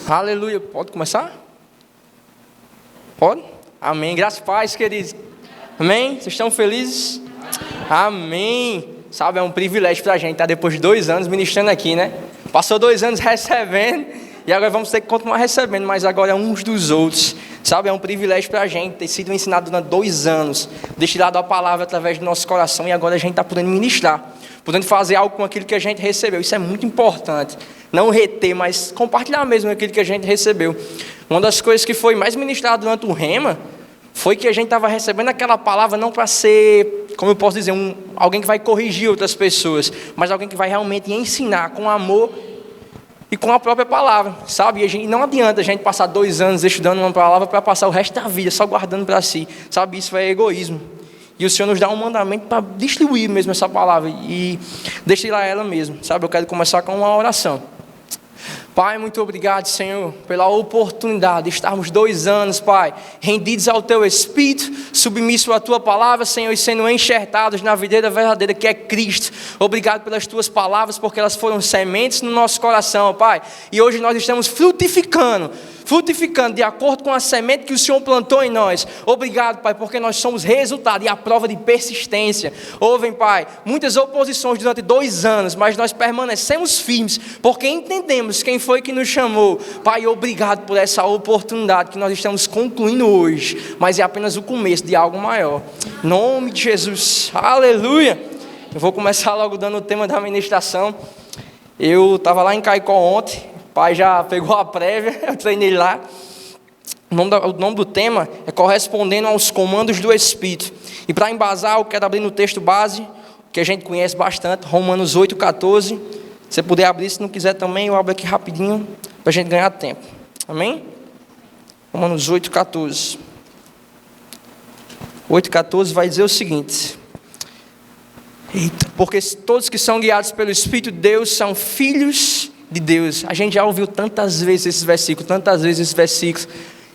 Aleluia. Pode começar? Pode? Amém. Graças e paz, queridos. Amém? Vocês estão felizes? Amém. Sabe, é um privilégio para a gente estar depois de 2 anos ministrando aqui, né? Passou 2 anos recebendo e agora vamos ter que continuar recebendo, mas agora uns dos outros. Sabe, é um privilégio para a gente ter sido ensinado durante 2 anos, destilado a palavra através do nosso coração e agora a gente está podendo ministrar, podendo fazer algo com aquilo que a gente recebeu. Isso é muito importante. Não reter, mas compartilhar mesmo aquilo que a gente recebeu. Uma das coisas que foi mais ministrado durante o Rema foi que a gente estava recebendo aquela palavra não para ser, como eu posso dizer, alguém que vai corrigir outras pessoas, mas alguém que vai realmente ensinar com amor e com a própria palavra, sabe? E não adianta a gente passar 2 anos estudando uma palavra para passar o resto da vida só guardando para si, sabe? Isso é egoísmo. E o Senhor nos dá um mandamento para distribuir mesmo essa palavra e destilar ela mesmo, sabe? Eu quero começar com uma oração. Pai, muito obrigado, Senhor, pela oportunidade de estarmos 2 anos, Pai, rendidos ao Teu Espírito, submissos à Tua palavra, Senhor, e sendo enxertados na videira verdadeira que é Cristo. Obrigado pelas Tuas palavras, porque elas foram sementes no nosso coração, Pai. E hoje nós estamos frutificando de acordo com a semente que o Senhor plantou em nós. Obrigado, Pai, porque nós somos resultado e a prova de persistência. Ouvem, Pai, muitas oposições durante 2 anos, mas nós permanecemos firmes, porque entendemos quem foi que nos chamou. Pai, obrigado por essa oportunidade que nós estamos concluindo hoje, mas é apenas o começo de algo maior. Em nome de Jesus, aleluia. Eu vou começar logo dando o tema da ministração. Eu estava lá em Caicó ontem. O pai já pegou a prévia, eu treinei lá. O nome do tema é Correspondendo aos Comandos do Espírito. E para embasar, eu quero abrir no texto base, que a gente conhece bastante, Romanos 8,14. Se você puder abrir, se não quiser também, eu abro aqui rapidinho, para a gente ganhar tempo. Amém? Romanos 8,14. 8,14 vai dizer o seguinte: porque todos que são guiados pelo Espírito de Deus são filhos de Deus. A gente já ouviu tantas vezes esses versículos,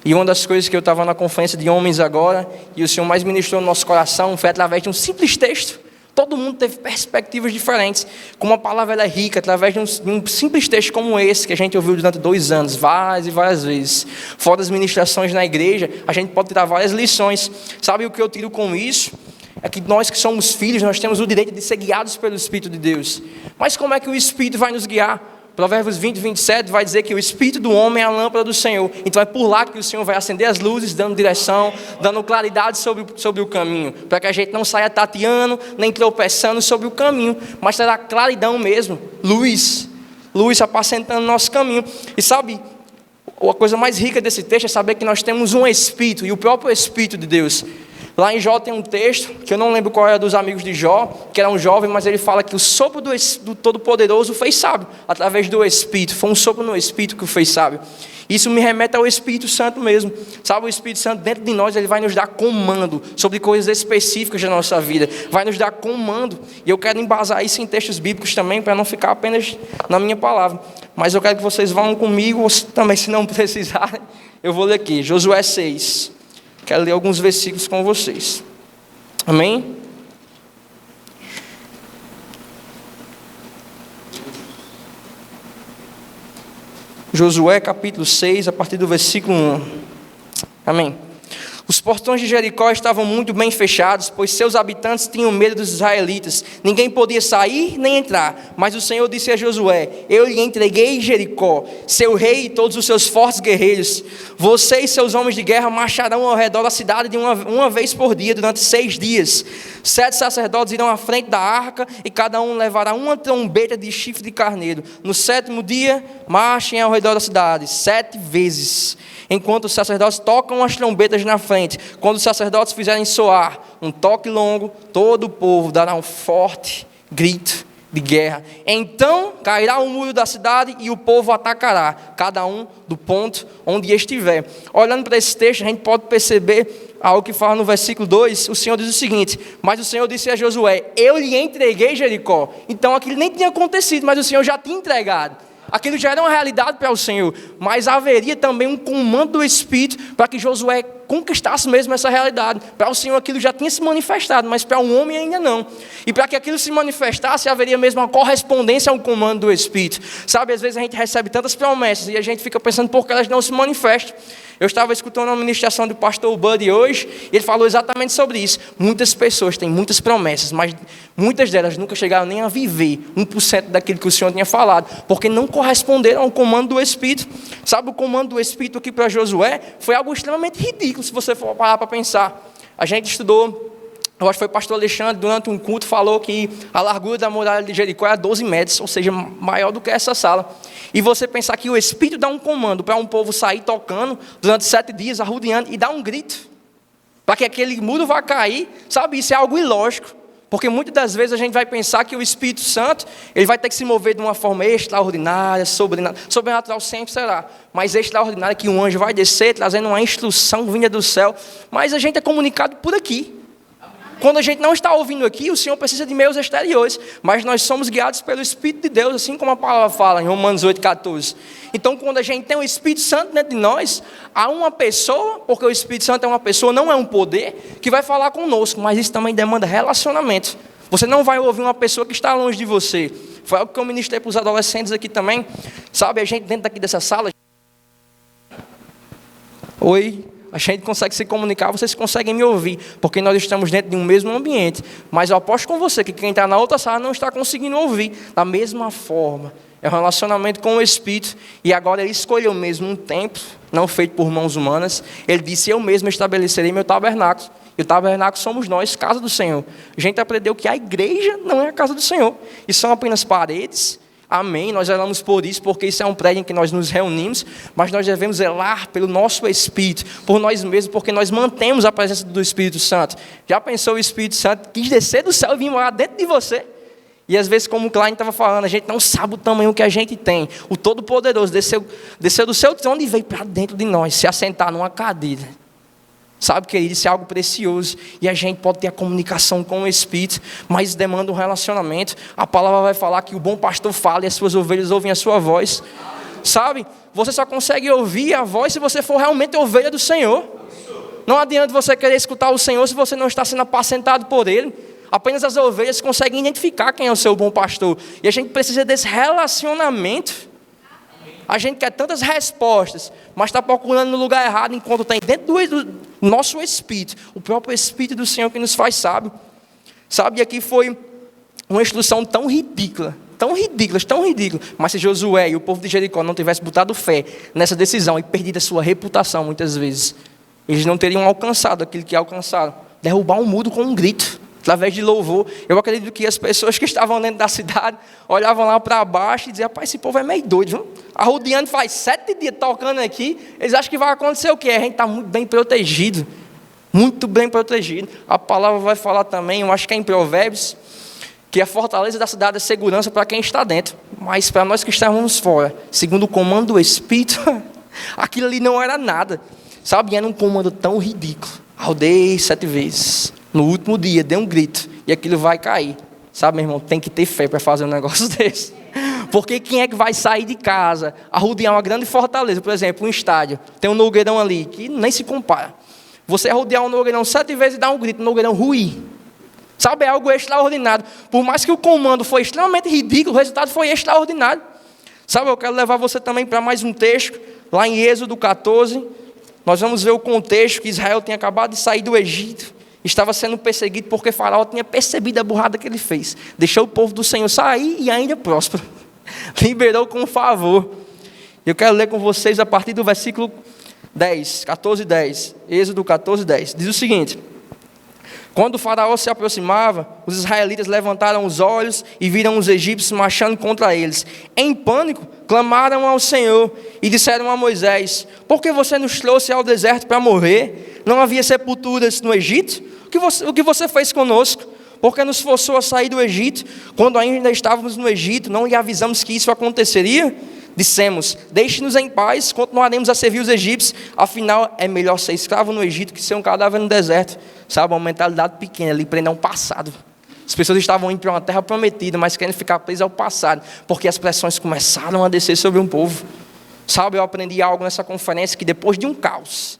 e uma das coisas que eu estava na conferência de homens agora, e o Senhor mais ministrou no nosso coração, foi através de um simples texto. Todo mundo teve perspectivas diferentes, como a palavra ela é rica, através de um simples texto como esse, que a gente ouviu durante 2 anos, várias e várias vezes. Fora das ministrações na igreja, a gente pode tirar várias lições. Sabe o que eu tiro com isso? É que nós que somos filhos, nós temos o direito de ser guiados pelo Espírito de Deus. Mas como é que o Espírito vai nos guiar? Provérbios 20, 27 vai dizer que o Espírito do homem é a lâmpada do Senhor. Então é por lá que o Senhor vai acender as luzes, dando direção, dando claridade sobre o caminho. Para que a gente não saia tateando, nem tropeçando sobre o caminho, mas terá claridão mesmo, luz apacentando o nosso caminho. E sabe, a coisa mais rica desse texto é saber que nós temos um Espírito, e o próprio Espírito de Deus. Lá em Jó tem um texto, que eu não lembro qual era dos amigos de Jó, que era um jovem, mas ele fala que o sopro do Todo-Poderoso o fez sábio, através do Espírito. Foi um sopro no Espírito que o fez sábio. Isso me remete ao Espírito Santo mesmo. Sabe, o Espírito Santo dentro de nós, ele vai nos dar comando sobre coisas específicas da nossa vida. Vai nos dar comando. E eu quero embasar isso em textos bíblicos também, para não ficar apenas na minha palavra. Mas eu quero que vocês vão comigo, ou também se não precisarem, eu vou ler aqui, Josué 6. Quero ler alguns versículos com vocês. Amém? Josué capítulo 6, a partir do versículo 1. Amém. Os portões de Jericó estavam muito bem fechados, pois seus habitantes tinham medo dos israelitas. Ninguém podia sair nem entrar. Mas o Senhor disse a Josué: eu lhe entreguei Jericó, seu rei e todos os seus fortes guerreiros. Você e seus homens de guerra marcharão ao redor da cidade de uma vez por dia, durante 6 dias. 7 sacerdotes irão à frente da arca, e cada um levará uma trombeta de chifre de carneiro. No 7º dia, marchem ao redor da cidade 7 vezes. Enquanto os sacerdotes tocam as trombetas na frente, quando os sacerdotes fizerem soar um toque longo, todo o povo dará um forte grito de guerra. Então cairá o muro da cidade e o povo atacará, cada um do ponto onde estiver. Olhando para esse texto, a gente pode perceber algo que fala no versículo 2, o Senhor diz o seguinte: mas o Senhor disse a Josué: eu lhe entreguei Jericó. Então aquilo nem tinha acontecido, mas o Senhor já tinha entregado. Aquilo já era uma realidade para o Senhor, mas haveria também um comando do Espírito para que Josué conquistasse mesmo essa realidade. Para o Senhor aquilo já tinha se manifestado, mas para um homem ainda não. E para que aquilo se manifestasse, haveria mesmo uma correspondência ao comando do Espírito. Sabe, às vezes a gente recebe tantas promessas e a gente fica pensando por que elas não se manifestam. Eu estava escutando uma ministração do pastor Buddy hoje, e ele falou exatamente sobre isso. Muitas pessoas têm muitas promessas, mas muitas delas nunca chegaram nem a viver 1% daquilo que o Senhor tinha falado, porque não corresponderam ao comando do Espírito. Sabe, o comando do Espírito aqui para Josué foi algo extremamente ridículo, se você for parar para pensar. A gente estudou, eu acho que foi o pastor Alexandre, durante um culto, falou que a largura da muralha de Jericó era 12 metros, ou seja, maior do que essa sala. E você pensar que o Espírito dá um comando para um povo sair tocando durante 7 dias, arrodeando, e dar um grito, para que aquele muro vá cair, sabe, isso é algo ilógico. Porque muitas das vezes a gente vai pensar que o Espírito Santo, ele vai ter que se mover de uma forma extraordinária, sobrenatural sempre será, mas extraordinária que um anjo vai descer, trazendo uma instrução vinda do céu, mas a gente é comunicado por aqui. Quando a gente não está ouvindo aqui, o Senhor precisa de meios exteriores, mas nós somos guiados pelo Espírito de Deus, assim como a palavra fala em Romanos 8,14. Então, quando a gente tem o Espírito Santo dentro de nós, há uma pessoa, porque o Espírito Santo é uma pessoa, não é um poder, que vai falar conosco, mas isso também demanda relacionamento. Você não vai ouvir uma pessoa que está longe de você. Foi algo que eu ministrei para os adolescentes aqui também. Sabe, a gente dentro daqui dessa sala... Oi... A gente consegue se comunicar, vocês conseguem me ouvir, porque nós estamos dentro de um mesmo ambiente. Mas eu aposto com você que quem está na outra sala não está conseguindo ouvir. Da mesma forma, é um relacionamento com o Espírito. E agora ele escolheu mesmo um templo, não feito por mãos humanas. Ele disse, eu mesmo estabelecerei meu tabernáculo. E o tabernáculo somos nós, casa do Senhor. A gente aprendeu que a igreja não é a casa do Senhor. E são apenas paredes. Amém, nós zelamos por isso, porque isso é um prédio em que nós nos reunimos, mas nós devemos zelar pelo nosso Espírito, por nós mesmos, porque nós mantemos a presença do Espírito Santo. Já pensou o Espírito Santo quis descer do céu e vir morar dentro de você? E às vezes, como o Klein estava falando, a gente não sabe o tamanho que a gente tem. O Todo-Poderoso desceu do seu trono e veio para dentro de nós, se assentar numa cadeira. Sabe, querido, isso é algo precioso. E a gente pode ter a comunicação com o Espírito, mas demanda um relacionamento. A palavra vai falar que o bom pastor fala e as suas ovelhas ouvem a sua voz. Sabe, você só consegue ouvir a voz se você for realmente ovelha do Senhor. Não adianta você querer escutar o Senhor se você não está sendo apacentado por Ele. Apenas as ovelhas conseguem identificar quem é o seu bom pastor. E a gente precisa desse relacionamento. A gente quer tantas respostas, mas está procurando no lugar errado, enquanto tem dentro do nosso Espírito, o próprio Espírito do Senhor que nos faz sábio. Sabe, e aqui foi uma instrução tão ridícula, mas se Josué e o povo de Jericó não tivessem botado fé nessa decisão e perdido a sua reputação muitas vezes, eles não teriam alcançado aquilo que alcançaram, derrubar um muro com um grito. Através de louvor, eu acredito que as pessoas que estavam dentro da cidade olhavam lá para baixo e diziam, rapaz, esse povo é meio doido, viu? Arrodeando faz 7 dias tocando aqui, eles acham que vai acontecer o quê? A gente está muito bem protegido, muito bem protegido. A palavra vai falar também, eu acho que é em Provérbios, que a fortaleza da cidade é segurança para quem está dentro, mas para nós que estávamos fora, segundo o comando do Espírito, aquilo ali não era nada, sabe? Era um comando tão ridículo. Arrodei 7 vezes. No último dia, dê um grito, e aquilo vai cair. Sabe, meu irmão, tem que ter fé para fazer um negócio desse. Porque quem é que vai sair de casa, arrodear uma grande fortaleza, por exemplo, um estádio, tem um Nogueirão ali, que nem se compara. Você arrodear um Nogueirão 7 vezes e dar um grito, um Nogueirão ruim. Sabe, é algo extraordinário. Por mais que o comando foi extremamente ridículo, o resultado foi extraordinário. Sabe, eu quero levar você também para mais um texto, lá em Êxodo 14, nós vamos ver o contexto que Israel tinha acabado de sair do Egito. Estava sendo perseguido porque Faraó tinha percebido a burrada que ele fez. Deixou o povo do Senhor sair e ainda próspero. Liberou com favor. Eu quero ler com vocês a partir do versículo 10, 14 e 10. Êxodo 14, 10. Diz o seguinte: quando o Faraó se aproximava, os israelitas levantaram os olhos e viram os egípcios marchando contra eles. Em pânico, clamaram ao Senhor e disseram a Moisés: por que você nos trouxe ao deserto para morrer? Não havia sepulturas no Egito? O que você fez conosco? Porque nos forçou a sair do Egito, quando ainda estávamos no Egito, não lhe avisamos que isso aconteceria? Dissemos: deixe-nos em paz, continuaremos a servir os egípcios, afinal é melhor ser escravo no Egito que ser um cadáver no deserto. Sabe, uma mentalidade pequena, ali prender um passado. As pessoas estavam indo para uma terra prometida, mas querendo ficar presas ao passado, porque as pressões começaram a descer sobre um povo. Sabe, eu aprendi algo nessa conferência, que depois de um caos,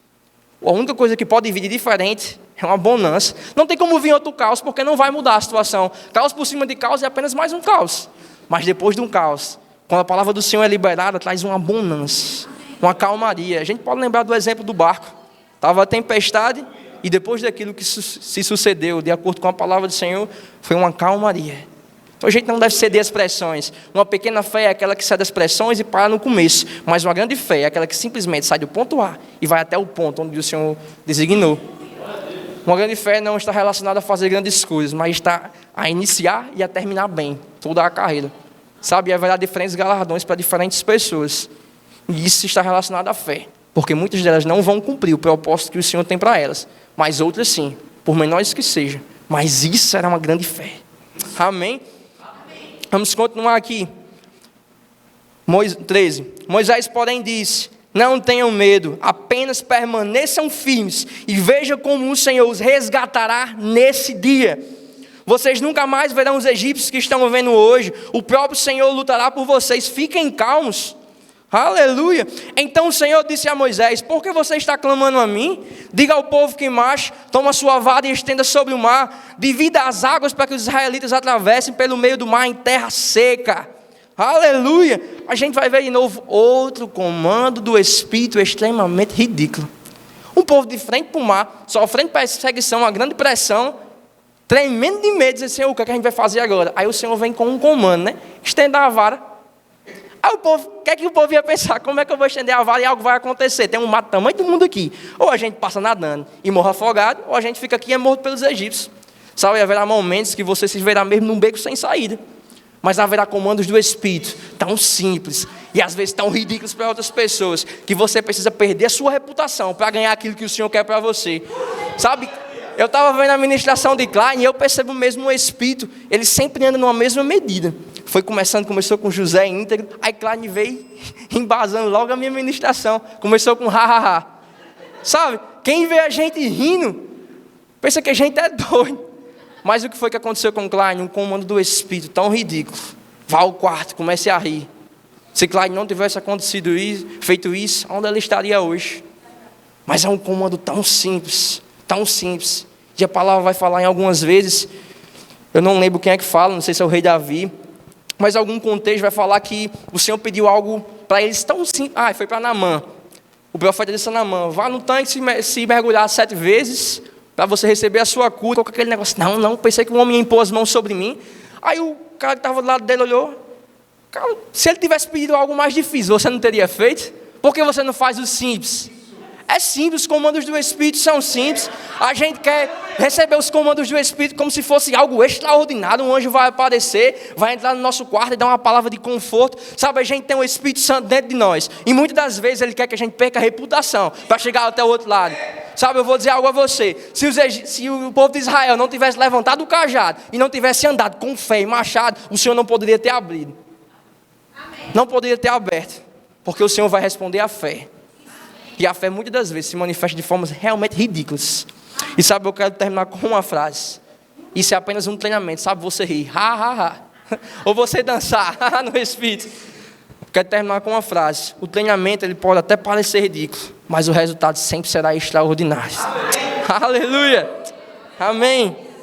A única coisa que pode vir de diferente é uma bonança. Não tem como vir outro caos, porque não vai mudar a situação. Caos por cima de caos é apenas mais um caos. Mas depois de um caos, quando a palavra do Senhor é liberada, traz uma bonança, uma calmaria. A gente pode lembrar do exemplo do barco. Estava a tempestade e depois daquilo que se sucedeu, de acordo com a palavra do Senhor, foi uma calmaria. Então a gente não deve ceder às pressões. Uma pequena fé é aquela que cede às pressões e para no começo. Mas uma grande fé é aquela que simplesmente sai do ponto A e vai até o ponto onde o Senhor designou. Uma grande fé não está relacionada a fazer grandes coisas, mas está a iniciar e a terminar bem toda a carreira. Sabe, haverá diferentes galardões para diferentes pessoas. E isso está relacionado à fé. Porque muitas delas não vão cumprir o propósito que o Senhor tem para elas. Mas outras sim, por menores que sejam. Mas isso era uma grande fé. Amém? Vamos continuar aqui. 13. Moisés, porém, disse: não tenham medo, apenas permaneçam firmes e vejam como o Senhor os resgatará nesse dia. Vocês nunca mais verão os egípcios que estão vendo hoje. O próprio Senhor lutará por vocês. Fiquem calmos. Aleluia. Então o Senhor disse a Moisés: por que você está clamando a mim? Diga ao povo que marche, toma sua vara e estenda sobre o mar, divida as águas para que os israelitas atravessem pelo meio do mar em terra seca. Aleluia. A gente vai ver de novo outro comando do Espírito extremamente ridículo. Um povo de frente para o mar, sofrendo perseguição, uma grande pressão, tremendo de medo, dizendo: Senhor, o que a gente vai fazer agora? Aí o Senhor vem com um comando, né? Estenda a vara. Aí o que é que o povo ia pensar? Como é que eu vou estender a vara e algo vai acontecer? Tem um mar do tamanho do mundo aqui. Ou a gente passa nadando e morre afogado, ou a gente fica aqui e é morto pelos egípcios. Sabe, haverá momentos que você se verá mesmo num beco sem saída. Mas haverá comandos do Espírito, tão simples, e às vezes tão ridículos para outras pessoas, que você precisa perder a sua reputação para ganhar aquilo que o Senhor quer para você. Sabe, eu estava vendo a ministração de Klein e eu percebo mesmo o Espírito, ele sempre anda numa mesma medida. Começou com José íntegro, aí Klein veio embasando logo a minha ministração, começou com ha. Sabe, quem vê a gente rindo, pensa que a gente é doido. Mas o que foi que aconteceu com Klein? Um comando do Espírito tão ridículo. Vá ao quarto, comece a rir. Se Klein não tivesse feito isso, onde ele estaria hoje? Mas é um comando tão simples, e a palavra vai falar em algumas vezes, eu não lembro quem é que fala, não sei se é o rei Davi, mas algum contexto vai falar que o Senhor pediu algo para eles tão simples. Foi para Naamã. O profeta disse a Naamã: vá no tanque se mergulhar 7 vezes, para você receber a sua cura. Com aquele negócio: não, pensei que um homem ia impor as mãos sobre mim. Aí o cara que estava do lado dele olhou: cara, se ele tivesse pedido algo mais difícil, você não teria feito? Por que você não faz o simples? É simples, os comandos do Espírito são simples. A gente quer receber os comandos do Espírito como se fosse algo extraordinário. Um anjo vai aparecer, vai entrar no nosso quarto e dar uma palavra de conforto. Sabe, a gente tem o Espírito Santo dentro de nós. E muitas das vezes ele quer que a gente perca a reputação para chegar até o outro lado. Sabe, eu vou dizer algo a você. Se o povo de Israel não tivesse levantado o cajado e não tivesse andado com fé e machado, o Senhor não poderia ter abrido. Não poderia ter aberto. Porque o Senhor vai responder à fé. E a fé muitas das vezes se manifesta de formas realmente ridículas. E sabe, eu quero terminar com uma frase. Isso é apenas um treinamento, sabe? Você rir, ou você dançar no Espírito. Eu quero terminar com uma frase. O treinamento ele pode até parecer ridículo, mas o resultado sempre será extraordinário. Amém. Aleluia. Amém.